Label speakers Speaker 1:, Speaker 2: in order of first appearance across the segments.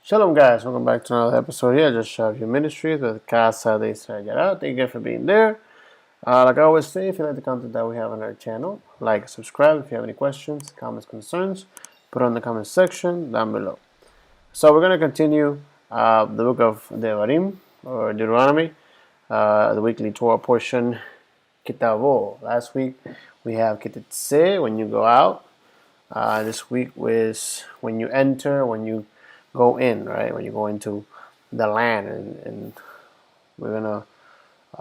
Speaker 1: Shalom guys, welcome back to another episode here. Just Share Your Ministries with Casa de Israel Yarah. Thank you for being there. Like I always say, if you like the content that we have on our channel, like and subscribe. If you have any questions, comments, concerns, put it in the comment section down below. So we're going to continue the book of Devarim, or Deuteronomy, the weekly Torah portion, Tavo. Last week we have Kitetse, when you go out. This week was when you enter, when you go in, right? When you go into the land, and we're gonna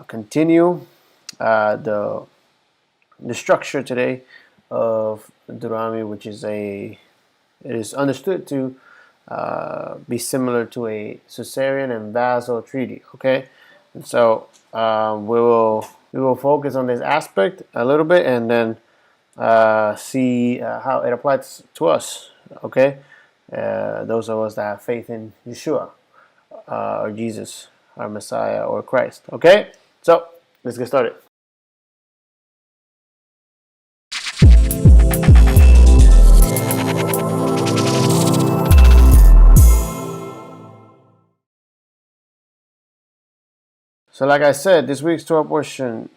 Speaker 1: continue the structure today of Deuteronomy, which is it is understood to be similar to a Suzerain and vassal treaty. Okay, and so we will focus on this aspect a little bit, and then see how it applies to us. Okay, those of us that have faith in Yeshua or Jesus, our Messiah, or Christ. Okay, so let's get started. So, like I said, this week's Torah portion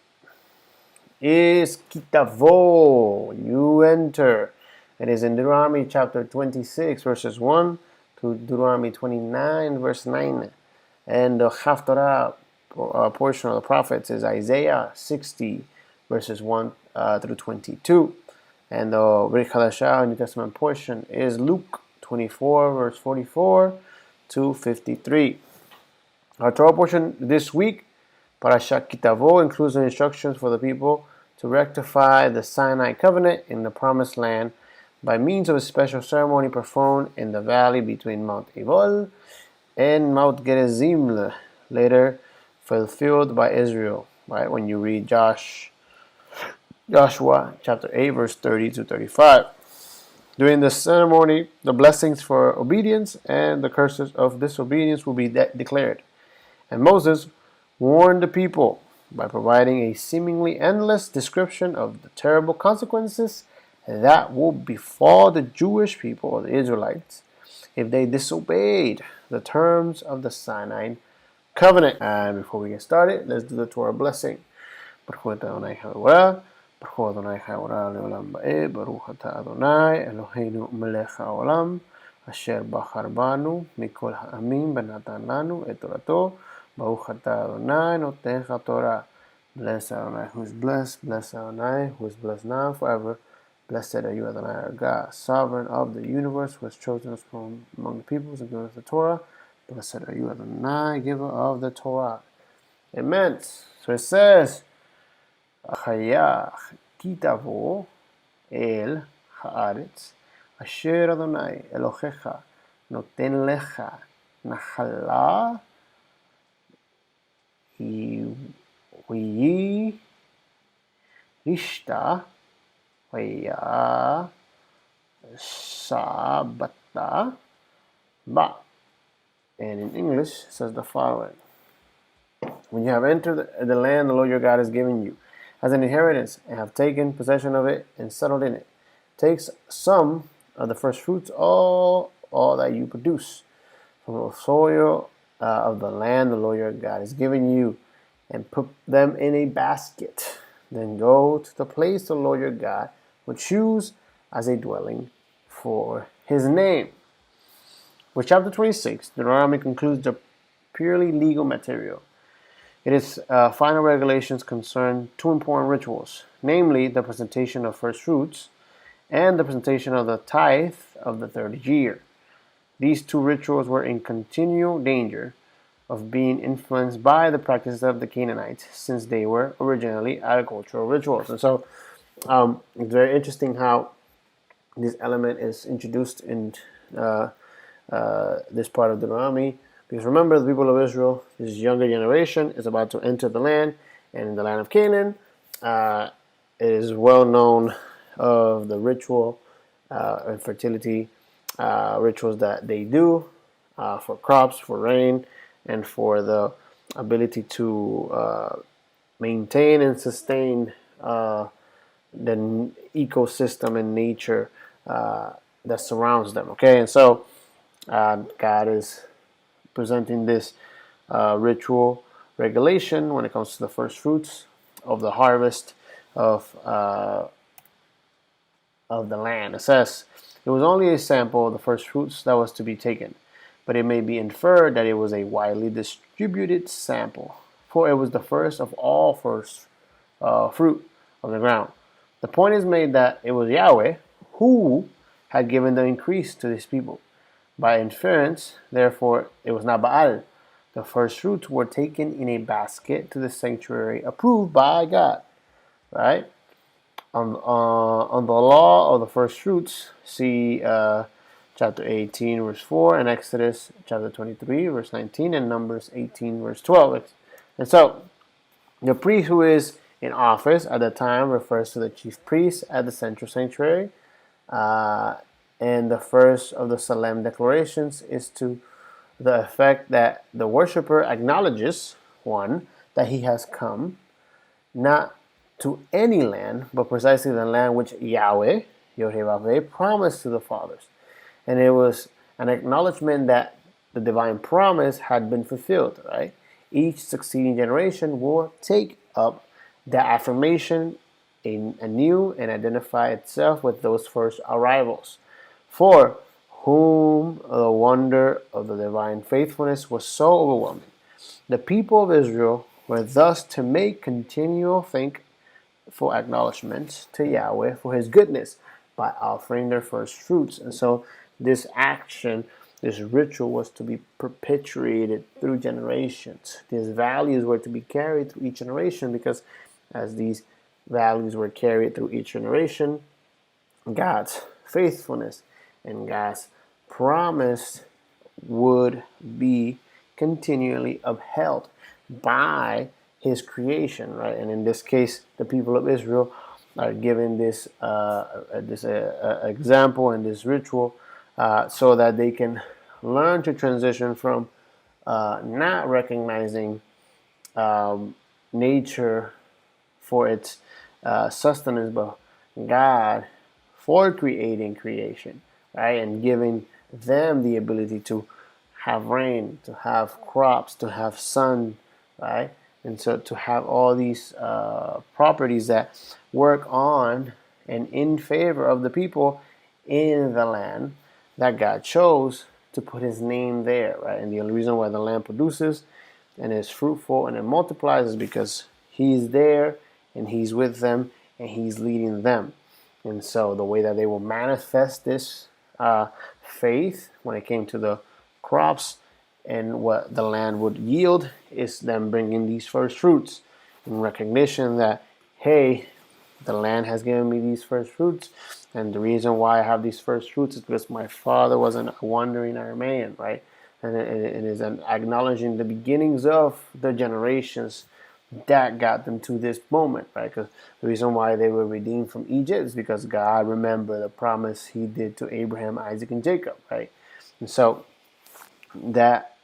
Speaker 1: is Kitavo. You enter. It is in Deuteronomy chapter 26, verses 1 to Deuteronomy 29, verse 9. And the Haftarah portion of the prophets is Isaiah 60, verses 1 through 22. And the Brit Hadashah New Testament portion is Luke 24, verse 44 to 53. Our Torah portion this week, Parashat Tavo, includes the instructions for the people to rectify the Sinai covenant in the Promised Land by means of a special ceremony performed in the valley between Mount Ebal and Mount Gerizim, later fulfilled by Israel. Right, when you read Joshua chapter 8, verse 30 to 35. During the ceremony, the blessings for obedience and the curses of disobedience will be declared. And Moses warned the people by providing a seemingly endless description of the terrible consequences that will befall the Jewish people, or the Israelites, if they disobeyed the terms of the Sinai covenant. And before we get started, let's do the Torah blessing. Baruch Adonai Haorah, Baruch Adonai Haorah leolam ba'eh, Baruch Ata Adonai Eloheinu melech haolam, asher bachar banu mikol ha'amim benatan lanu et Torato, Baruch Ata Adonai notecha Torah. Blessed Adonai who is blessed, blessed Adonai who is blessed now and forever. Blessed are you, Adonai, our God, sovereign of the universe, who has chosen us from among the peoples and given us the Torah. Blessed are you, Adonai, giver of the Torah. Amen. So it says, Achayach kitavo el haaretz, asher Adonai Elohecha noten lecha nachala hiyi rishta Vaya Sabata Ba. And in English, it says the following: when you have entered the land the Lord your God has given you as an inheritance, and have taken possession of it and settled in it, take some of the first fruits, all that you produce from the soil of the land the Lord your God has given you, and put them in a basket. Then go to the place the Lord your God will choose as a dwelling for his name. With chapter 26, Deuteronomy concludes the purely legal material. Its final regulations concern two important rituals, namely the presentation of first fruits and the presentation of the tithe of the third year. These two rituals were in continual danger of being influenced by the practices of the Canaanites, since they were originally agricultural rituals. And so it's very interesting how this element is introduced in this part of Deuteronomy, because remember, the people of Israel, this younger generation, is about to enter the land, and in the land of Canaan, it is well known of the ritual and fertility rituals that they do for crops, for rain, and for the ability to maintain and sustain the ecosystem and nature that surrounds them. Okay, and so God is presenting this ritual regulation when it comes to the first fruits of the harvest of the land. It says it was only a sample of the first fruits that was to be taken, but it may be inferred that it was a widely distributed sample, for it was the first of all first fruit of the ground. The point is made that it was Yahweh who had given the increase to his people. By inference, therefore, it was not Baal. The first fruits were taken in a basket to the sanctuary approved by God. Right? On the law of the first fruits, see chapter 18, verse 4, and Exodus chapter 23, verse 19, and Numbers 18, verse 12. And so, the priest who is in office at the time refers to the chief priest at the central sanctuary. And the first of the solemn declarations is to the effect that the worshiper acknowledges, one, that he has come not to any land, but precisely the land which Yahweh, Yod-Heh-Vav-Heh, promised to the fathers. And it was an acknowledgement that the divine promise had been fulfilled, right? Each succeeding generation will take up the affirmation anew and identify itself with those first arrivals, for whom the wonder of the divine faithfulness was so overwhelming. The people of Israel were thus to make continual thankful acknowledgments to Yahweh for his goodness by offering their first fruits. And so this action, this ritual, was to be perpetuated through generations. These values were to be carried through each generation, because as these values were carried through each generation, God's faithfulness and God's promise would be continually upheld by his creation, right? And in this case, the people of Israel are given this example and this ritual so that they can learn to transition from not recognizing nature for its sustenance, but God for creating creation, right? And giving them the ability to have rain, to have crops, to have sun, right? And so to have all these properties that work on and in favor of the people in the land that God chose to put his name there, right? And the only reason why the land produces and is fruitful and it multiplies is because he's there and he's with them and he's leading them. And so the way that they will manifest this faith when it came to the crops and what the land would yield is them bringing these first fruits in recognition that, hey, the land has given me these first fruits, and the reason why I have these first fruits is because my father was a wandering Aramean, right? And it is an acknowledging the beginnings of the generations that got them to this moment, right? Because the reason why they were redeemed from Egypt is because God remembered the promise he did to Abraham, Isaac, and Jacob, right? And so that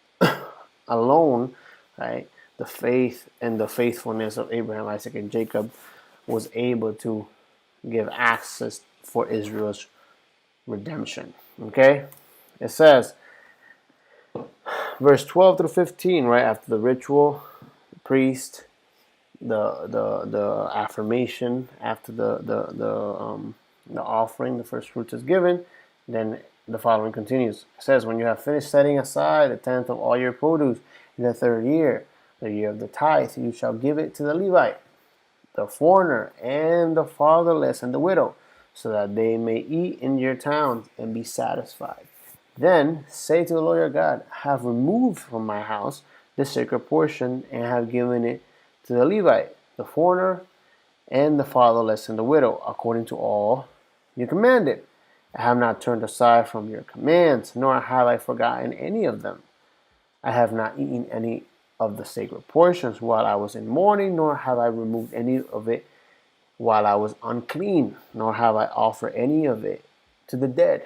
Speaker 1: alone, right, the faith and the faithfulness of Abraham, Isaac, and Jacob was able to give access for Israel's redemption. Okay? It says, verse 12 through 15, right after the ritual, the priest, the affirmation, after the offering, the first fruits is given, then the following continues. It says, when you have finished setting aside a tenth of all your produce in the third year, the year of the tithe, you shall give it to the Levite, the foreigner, and the fatherless, and the widow, so that they may eat in your towns and be satisfied. Then say to the Lord your God, I have removed from my house this sacred portion and have given it to the Levite, the foreigner, and the fatherless, and the widow, according to all you commanded. I have not turned aside from your commands, nor have I forgotten any of them. I have not eaten any of the sacred portions while I was in mourning, nor have I removed any of it while I was unclean, nor have I offered any of it to the dead.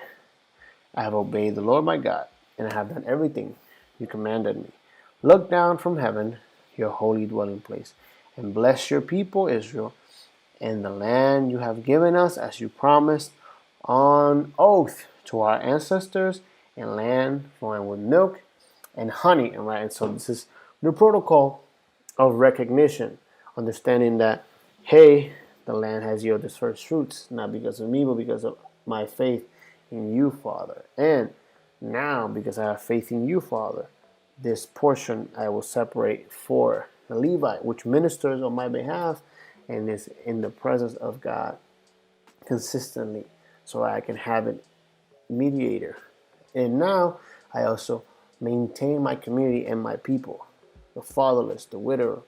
Speaker 1: I have obeyed the Lord my God, and I have done everything you commanded me. Look down from heaven, your holy dwelling place, and bless your people Israel, and the land you have given us as you promised on oath to our ancestors, and land flowing with milk and honey. Right? And so this is the protocol of recognition, understanding that, hey, the land has yielded its first fruits, not because of me, but because of my faith in you, Father. And now, because I have faith in you, Father, this portion I will separate for the Levite, which ministers on my behalf and is in the presence of God consistently, so I can have a mediator. And now I also maintain my community and my people, the fatherless, the widow,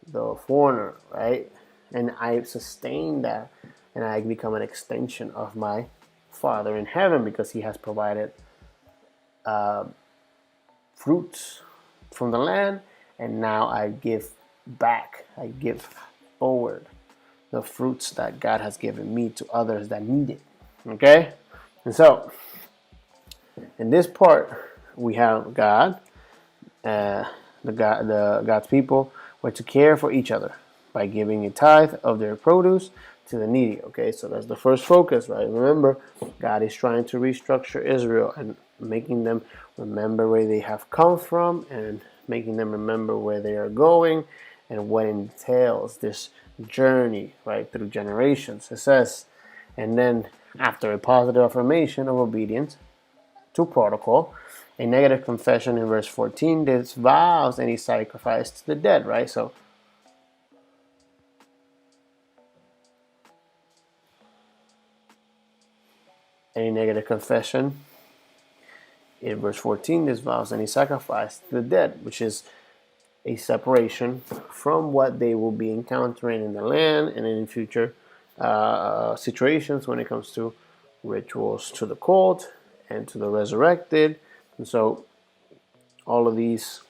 Speaker 1: the foreigner, right? And I sustain that, and I become an extension of my Father in heaven, because He has provided fruits from the land, and now I give back, I give forward the fruits that God has given me to others that need it. Okay? And so, in this part, we have God, God's people were to care for each other by giving a tithe of their produce to the needy. Okay, so that's the first focus, right? Remember, God is trying to restructure Israel and making them remember where they have come from and making them remember where they are going and what entails this journey, right, through generations. It says, and then after a positive affirmation of obedience to protocol, a negative confession in verse 14 disavows any sacrifice to the dead, right? So any negative confession in verse 14 disavows any sacrifice to the dead, which is a separation from what they will be encountering in the land and in future situations when it comes to rituals to the cult and to the resurrected. And so all of these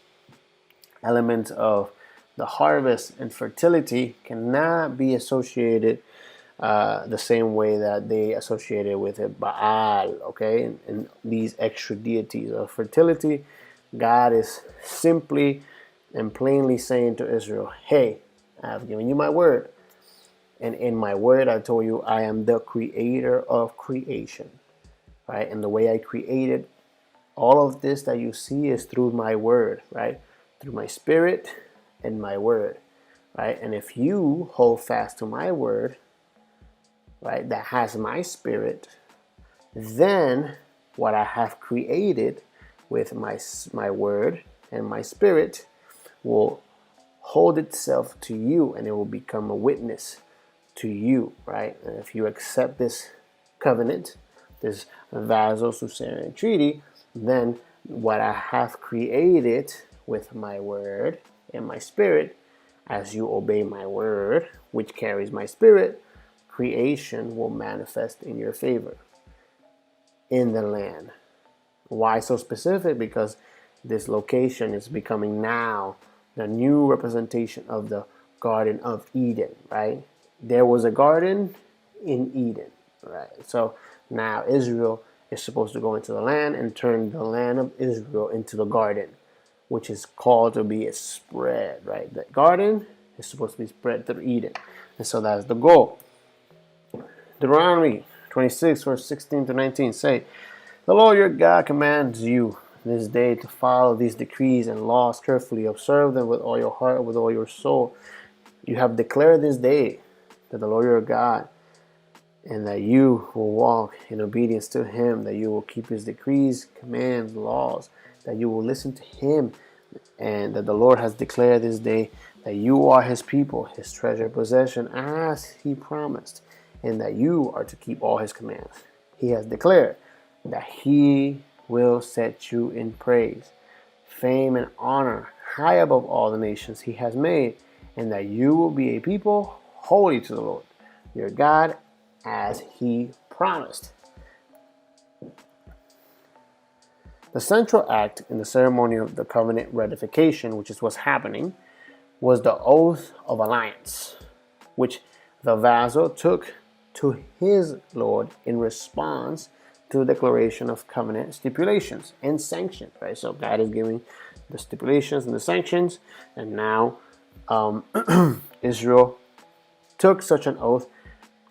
Speaker 1: elements of the harvest and fertility cannot be associated the same way that they associated with it Baal, okay? And these extra deities of fertility, God is simply and plainly saying to Israel, hey, I have given you my word. And in my word, I told you I am the creator of creation, right? And the way I created all of this that you see is through my word, right? Through my spirit and my word, right? And if you hold fast to my word, right, that has my spirit, then what I have created with my word and my spirit will hold itself to you, and it will become a witness to you, right? And if you accept this covenant, this vaso-suzerain treaty, then what I have created with my word and my spirit, as you obey my word, which carries my spirit, creation will manifest in your favor in the land. Why so specific? Because this location is becoming now the new representation of the Garden of Eden, right? There was a garden in Eden, right? So now Israel is supposed to go into the land and turn the land of Israel into the garden, which is called to be a spread, right? The garden is supposed to be spread through Eden. And so that's the goal. Deuteronomy 26, verse 16 to 19 say, the Lord your God commands you this day to follow these decrees and laws carefully, observe them with all your heart, with all your soul. You have declared this day that the Lord your God, and that you will walk in obedience to Him, that you will keep His decrees, commands, laws, that you will listen to Him, and that the Lord has declared this day that you are His people, His treasured possession, as He promised, and that you are to keep all His commands. He has declared that He will set you in praise, fame, and honor high above all the nations He has made, and that you will be a people holy to the Lord your God, as He promised. The central act in the ceremony of the covenant ratification, which is what's happening, was the oath of alliance, which the vassal took to his Lord in response to the declaration of covenant stipulations and sanctions, right? So God is giving the stipulations and the sanctions, and now Israel took such an oath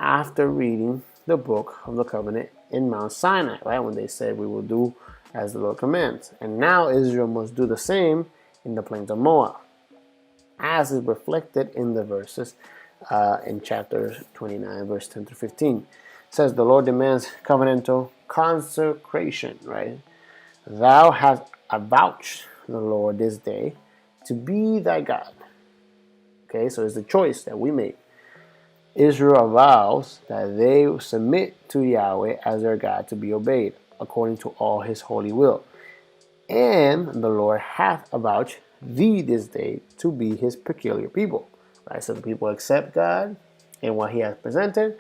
Speaker 1: after reading the book of the covenant in Mount Sinai, right? When they said we will do as the Lord commands. And now Israel must do the same in the plains of Moab, as is reflected in the verses in chapter 29, verse 10 through 15. It says, the Lord demands covenantal consecration, right? Thou hast avouched the Lord this day to be thy God. Okay, so it's the choice that we make. Israel vows that they submit to Yahweh as their God to be obeyed, according to all his holy will. And the Lord hath avouched thee this day to be his peculiar people. Right? So the people accept God and what he has presented,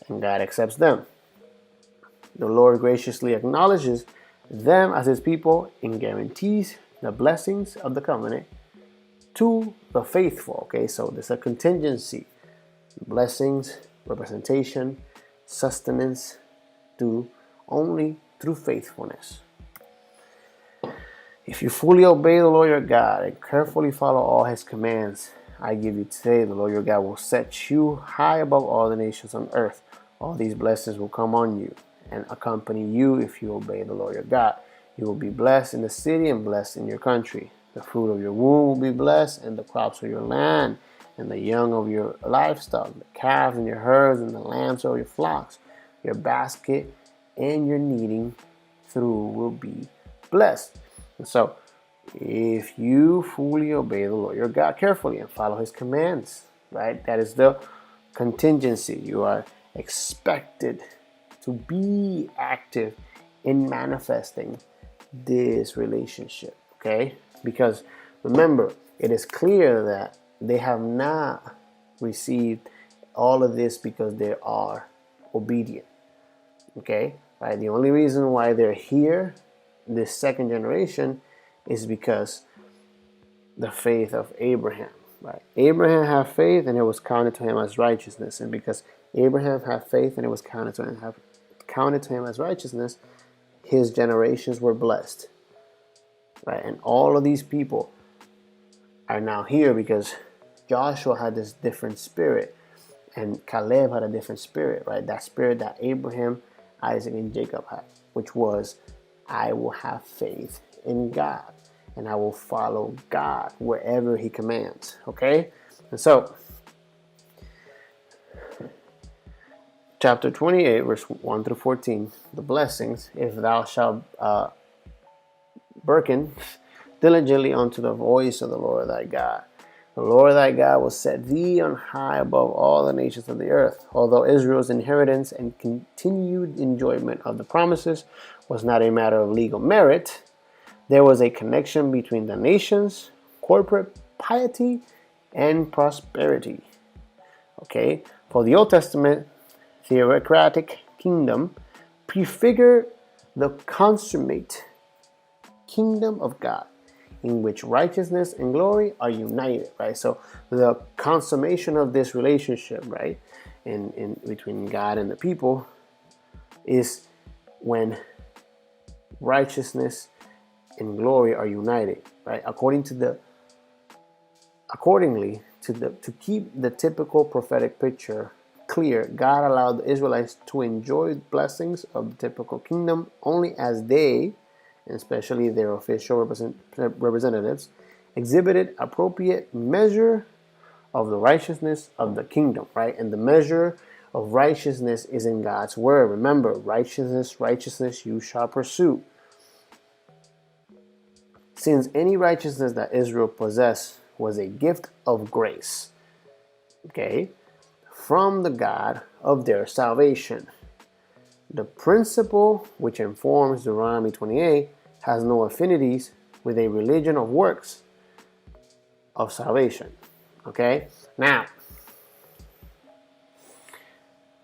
Speaker 1: and God accepts them. The Lord graciously acknowledges them as his people and guarantees the blessings of the covenant to the faithful. Okay, so there's a contingency. Blessings, representation, sustenance, do only through faithfulness. If you fully obey the Lord your God and carefully follow all his commands I give you today, the Lord your God will set you high above all the nations on earth. All these blessings will come on you and accompany you if you obey the Lord your God. You will be blessed in the city and blessed in your country. The fruit of your womb will be blessed, and the crops of your land, and the young of your livestock, the calves and your herds, and the lambs of your flocks. Your basket and your kneading through will be blessed. And so, if you fully obey the Lord your God carefully and follow his commands, right? That is the contingency. You are expected to be active in manifesting this relationship, okay? Because remember, it is clear that they have not received all of this because they are obedient, okay? Right? The only reason why they're here, this second generation, is because the faith of Abraham, right? Abraham had faith and it was counted to him as righteousness. And because Abraham had faith and it was counted to him as righteousness, his generations were blessed, right? And all of these people are now here because Joshua had this different spirit and Caleb had a different spirit, right? That spirit that Abraham, Isaac, and Jacob had, which was, I will have faith in God and I will follow God wherever he commands, okay? And so, chapter 28, verse 1 through 14, the blessings, if thou shalt hearken diligently unto the voice of the Lord thy God. The Lord thy God will set thee on high above all the nations of the earth. Although Israel's inheritance and continued enjoyment of the promises was not a matter of legal merit, there was a connection between the nations, corporate piety, and prosperity. Okay, for the Old Testament theocratic kingdom prefigured the consummate kingdom of God, in which righteousness and glory are united, right? So the consummation of this relationship, right, in between God and the people, is when righteousness and glory are united, right? Accordingly, to keep the typical prophetic picture clear, God allowed the Israelites to enjoy blessings of the typical kingdom only as they, and especially their official representatives, exhibited appropriate measure of the righteousness of the kingdom, right? And the measure of righteousness is in God's word. Remember, righteousness you shall pursue. Since any righteousness that Israel possessed was a gift of grace, okay, from the God of their salvation. The principle which informs Deuteronomy 28 has no affinities with a religion of works of salvation. Okay? Now,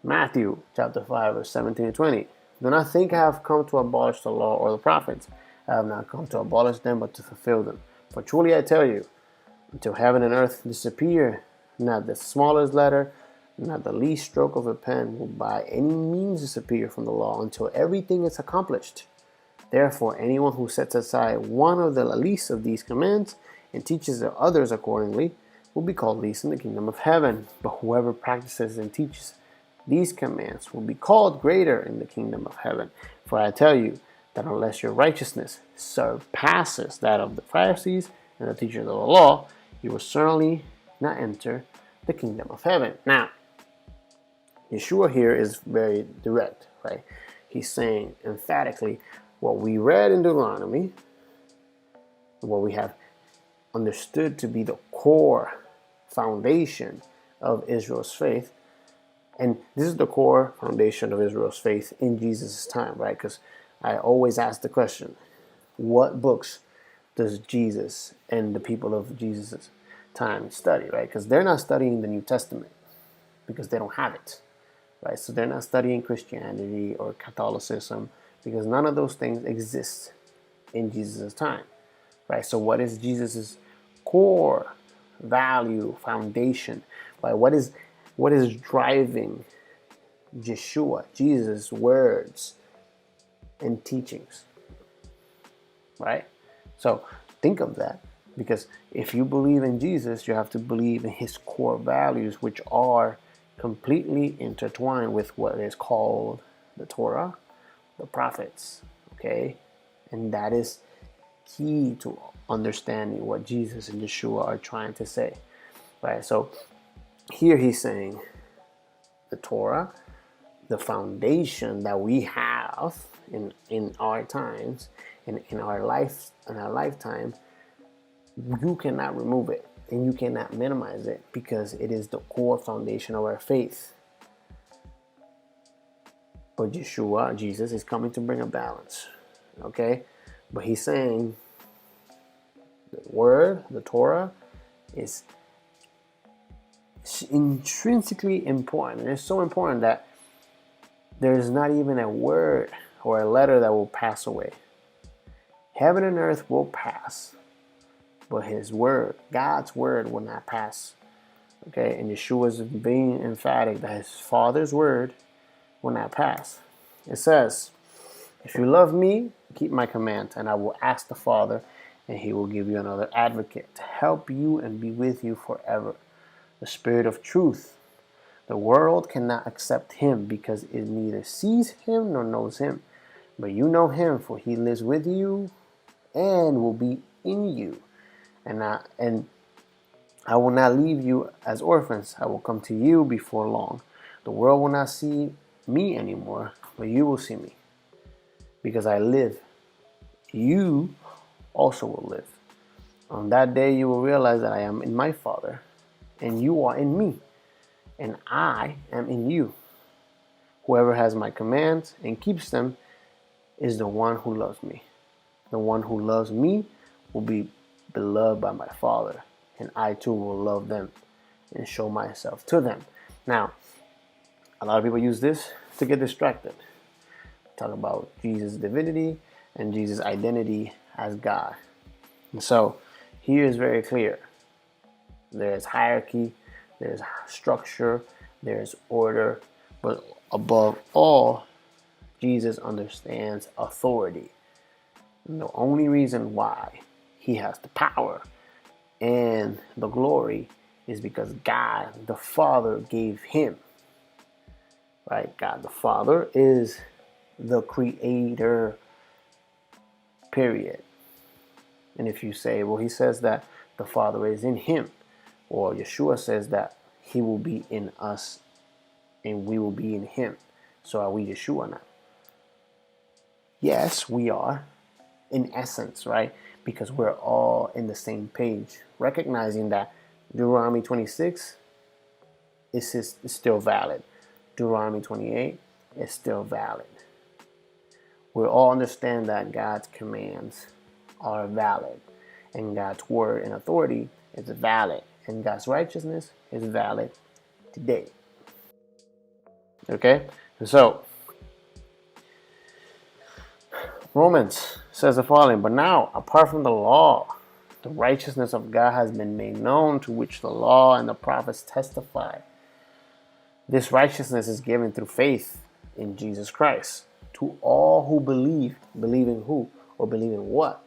Speaker 1: Matthew chapter 5, verse 17 and 20. Do not think I have come to abolish the law or the prophets. I have not come to abolish them, but to fulfill them. For truly I tell you, until heaven and earth disappear, not the smallest letter, not the least stroke of a pen will by any means disappear from the law until everything is accomplished. Therefore, anyone who sets aside one of the least of these commands and teaches the others accordingly will be called least in the kingdom of heaven. But whoever practices and teaches these commands will be called greater in the kingdom of heaven. For I tell you that unless your righteousness surpasses that of the Pharisees and the teachers of the law, you will certainly not enter the kingdom of heaven. Now, Yeshua here is very direct, right? He's saying emphatically what we read in Deuteronomy, what we have understood to be the core foundation of Israel's faith. And this is the core foundation of Israel's faith in Jesus' time, right? Because I always ask the question, what books does Jesus and the people of Jesus' time study, right? Because they're not studying the New Testament because they don't have it, right? So they're not studying Christianity or Catholicism because none of those things exist in Jesus' time, right? So what is Jesus' core value, foundation, right? What is driving Yeshua, Jesus' words and teachings, right? So think of that, because if you believe in Jesus, you have to believe in his core values, which are completely intertwined with what is called the Torah, the prophets, okay? And that is key to understanding what Jesus and Yeshua are trying to say, right? So here he's saying the Torah, the foundation that we have in our times, in our lifetime, you cannot remove it and you cannot minimize it because it is the core foundation of our faith. But Yeshua, Jesus, is coming to bring a balance, okay? But he's saying the word, the Torah, is intrinsically important. And it's so important that there's not even a word or a letter that will pass away. Heaven and earth will pass, but his word, God's word, will not pass. Okay, and Yeshua is being emphatic that his Father's word will not pass. It says, if you love me, keep my commands, and I will ask the Father, and he will give you another advocate to help you and be with you forever. The Spirit of truth. The world cannot accept him because it neither sees him nor knows him. But you know him, for he lives with you and will be in you. And I will not leave you as orphans. I will come to you before long. The world will not see me anymore, but you will see me. Because I live, you also will live. On that day you will realize that I am in my Father, and you are in me, and I am in you. Whoever has my commands and keeps them is the one who loves me. The one who loves me will be beloved by my Father, and I too will love them and show myself to them. Now, a lot of people use this to get distracted. Talk about Jesus' divinity and Jesus' identity as God. And so here is very clear. There's hierarchy, there's structure, there's order, but above all, Jesus understands authority. And the only reason why he has the power and the glory is because God the Father gave him. Right? God the Father is the creator, period. And if you say, well, he says that the Father is in him, or Yeshua says that he will be in us and we will be in him. So are we Yeshua now? Yes, we are, in essence, right? Because we're all in the same page, recognizing that Deuteronomy 26 is still valid. Deuteronomy 28 is still valid. We all understand that God's commands are valid, and God's word and authority is valid, and God's righteousness is valid today. Okay? And so, Romans says the following, but now, apart from the law, the righteousness of God has been made known, to which the law and the prophets testify. This righteousness is given through faith in Jesus Christ to all who believe. Believe in who? Or believe in what?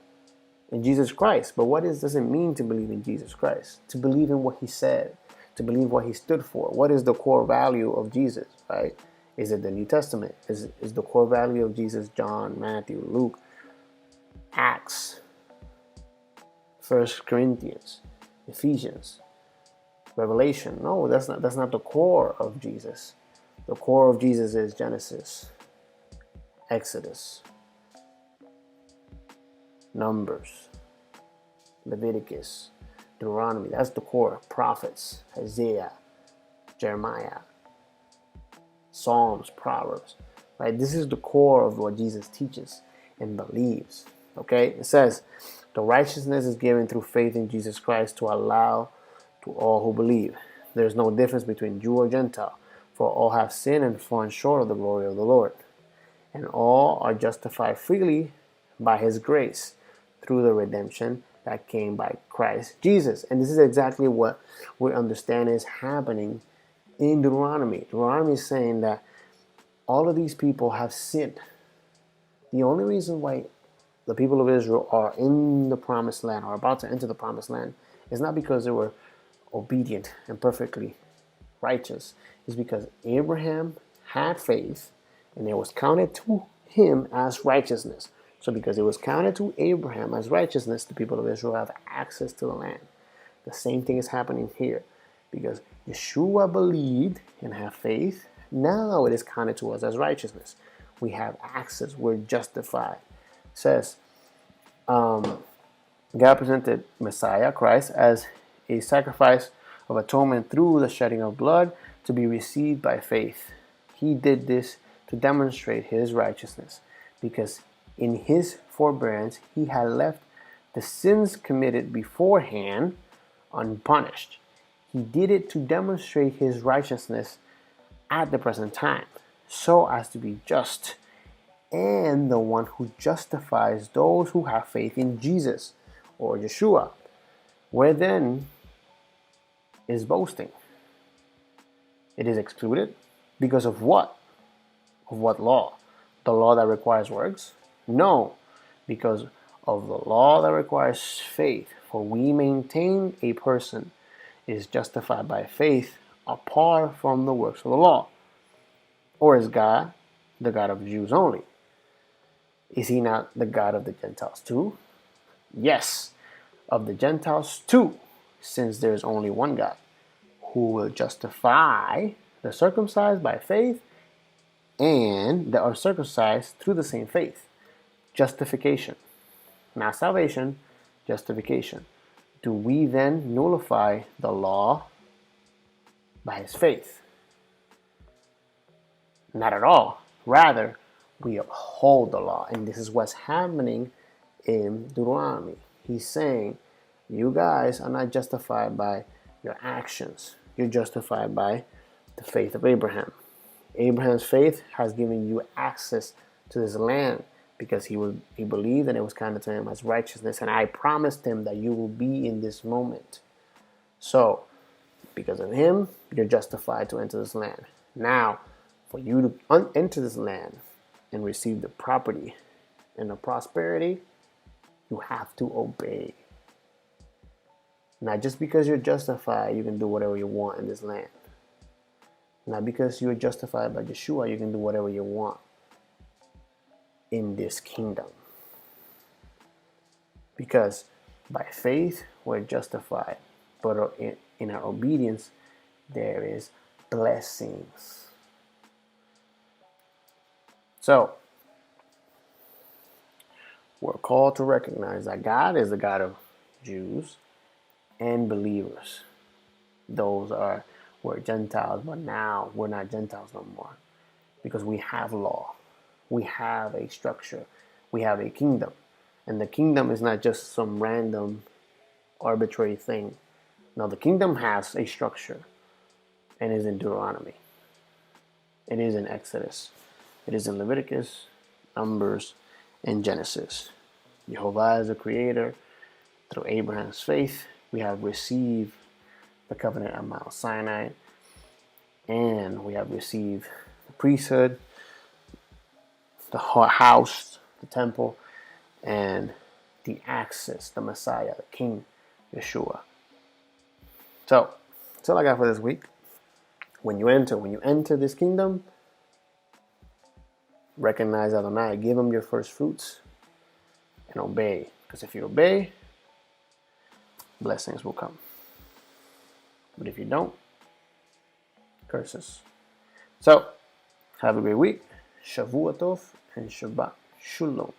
Speaker 1: In Jesus Christ. But what does it mean to believe in Jesus Christ? To believe in what he said, to believe what he stood for. What is the core value of Jesus, right? Is it the New Testament? Is the core value of Jesus John, Matthew, Luke, Acts, 1 Corinthians, Ephesians, Revelation? No, that's not the core of Jesus. The core of Jesus is Genesis, Exodus, Numbers, Leviticus, Deuteronomy. That's the core. Prophets, Isaiah, Jeremiah, Psalms, Proverbs. Right? This is the core of what Jesus teaches and believes. Okay? It says, the righteousness is given through faith in Jesus Christ to allow to all who believe. There is no difference between Jew or Gentile, for all have sinned and fallen short of the glory of the Lord. And all are justified freely by his grace through the redemption that came by Christ Jesus. And this is exactly what we understand is happening in Deuteronomy. Deuteronomy is saying that all of these people have sinned. The only reason why the people of Israel are in the promised land, or about to enter the promised land, is not because they were obedient and perfectly righteous. It's because Abraham had faith and it was counted to him as righteousness. So because it was counted to Abraham as righteousness, the people of Israel have access to the land. The same thing is happening here. Because Yeshua believed and have faith, now it is counted to us as righteousness. We have access. We're justified. It says, God presented Messiah, Christ, as a sacrifice of atonement through the shedding of blood to be received by faith. He did this to demonstrate his righteousness, because in his forbearance he had left the sins committed beforehand unpunished. He did it to demonstrate his righteousness at the present time, so as to be just, and the one who justifies those who have faith in Jesus, or Yeshua. Where then is boasting? It is excluded because of what? Of what law? The law that requires works? No, because of the law that requires faith. For we maintain a person is justified by faith apart from the works of the law. Or is God the God of the Jews only? Is he not the God of the Gentiles too? Yes, of the Gentiles too, since there is only one God, who will justify the circumcised by faith and the uncircumcised through the same faith. Justification. Not salvation, justification. Do we then nullify the law by his faith? Not at all. Rather, we uphold the law. And this is what's happening in Deuteronomy. He's saying, you guys are not justified by your actions. You're justified by the faith of Abraham. Abraham's faith has given you access to this land because he believed and it was counted to him as righteousness. And I promised him that you will be in this moment. So, because of him, you're justified to enter this land. Now, for you to enter this land and receive the property and the prosperity, you have to obey. Not just because you're justified, you can do whatever you want in this land. Not because you're justified by Yeshua, you can do whatever you want in this kingdom. Because by faith, we're justified. But in our obedience, there is blessings. So, we're called to recognize that God is the God of Jews and believers. We're Gentiles, but now we're not Gentiles no more. Because we have law. We have a structure. We have a kingdom. And the kingdom is not just some random, arbitrary thing. No, the kingdom has a structure. And is in Deuteronomy. It is in Exodus. It is in Leviticus, Numbers, and Genesis. Jehovah is the creator. Through Abraham's faith, we have received the covenant at Mount Sinai. And we have received the priesthood, the house, the temple, and the access, the Messiah, the King, Yeshua. So, that's all I got for this week. When you enter this kingdom, Recognize Adonai. Give him your first fruits and obey. Because if you obey, blessings will come. But if you don't, curses. So, have a great week. Shavua Tov and Shabbat Shalom.